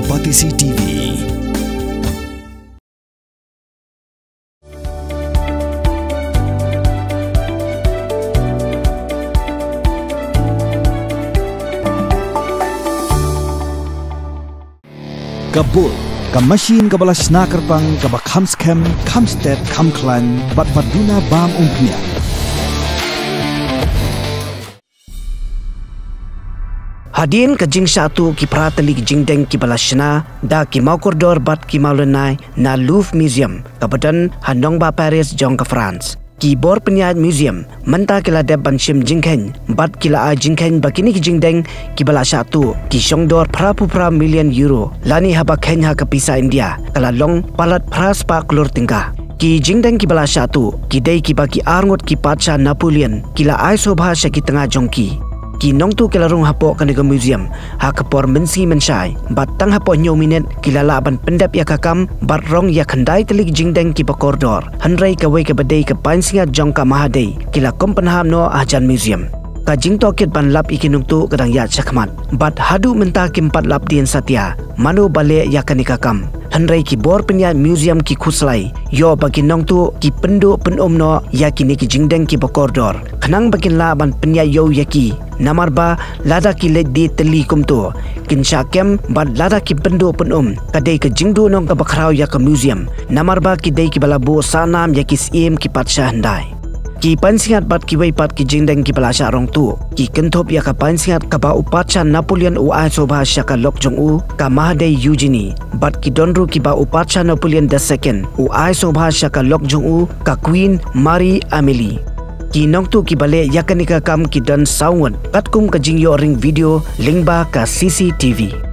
Kompetisi TV. Kabul, ka machine ka balas nakarpang ka ba kamskem, kamstet, kamklan, bat paduna bam umpnya. Hadin ka jing satu ki pratali ki jing deng ki balasna da ki mau koridor bat ki mau lenai na Louvre Museum kabadan Handong ba Paris jong ka France. Ki bor penyat museum menta kila deb banshim jingken bat kila a jingken bakini ki jingdeng ki bala satu ki shongdor pra million euro lani haba Kenya ka pisa India kala long palat pras pa klur tingka ki jingdeng ki bala satu ki dei ki baki arngot ki pacha Napoleon kila ai sobha ki tengah jongki ki nong tu kila rung hapo kanega museum ha kapor mensi menshai bat tang hapo nyominet kila laban pendap ya kakam bat rong ya khandai telik jingdeng ki bakordor hanrai ka wei ka badai ka pansinga jong ka mahadei kila kompenham no ajan museum ka jingto kit ban lap ikinung tu kadang ya chakmat bat hadu menta kimpat lap dien satya manu bale ya kanika kam hanrai ki bor penya museum ki khuslai yo bagi nong tu ki pendu penom no ya kini ki jingdeng ki bakordor khanang bakin laban penya yo yaki namarba lada ki led di teli kumto kinsha kem bad lada ki pendu penom kadai ke jingdu nong ka bakrau ya ka museum namarba ki dei ki balabu sanam ya ki sim ki patsha handai ki pansingat bat ki wei pat ki jingdeng ki balasha rong tu ki kenthop ya ka pansingat ka ba upacha Napoleon u ai sobha shaka lok jong u ka mahadei Eugenie bat ki donru ki ba upacha Napoleon II u ai sobha shaka lok jong u ka Queen Marie Amelie ki nong tu ki bale yakanika kam ki dan saungan katkum ka jingyo ring video lingba ka CCTV.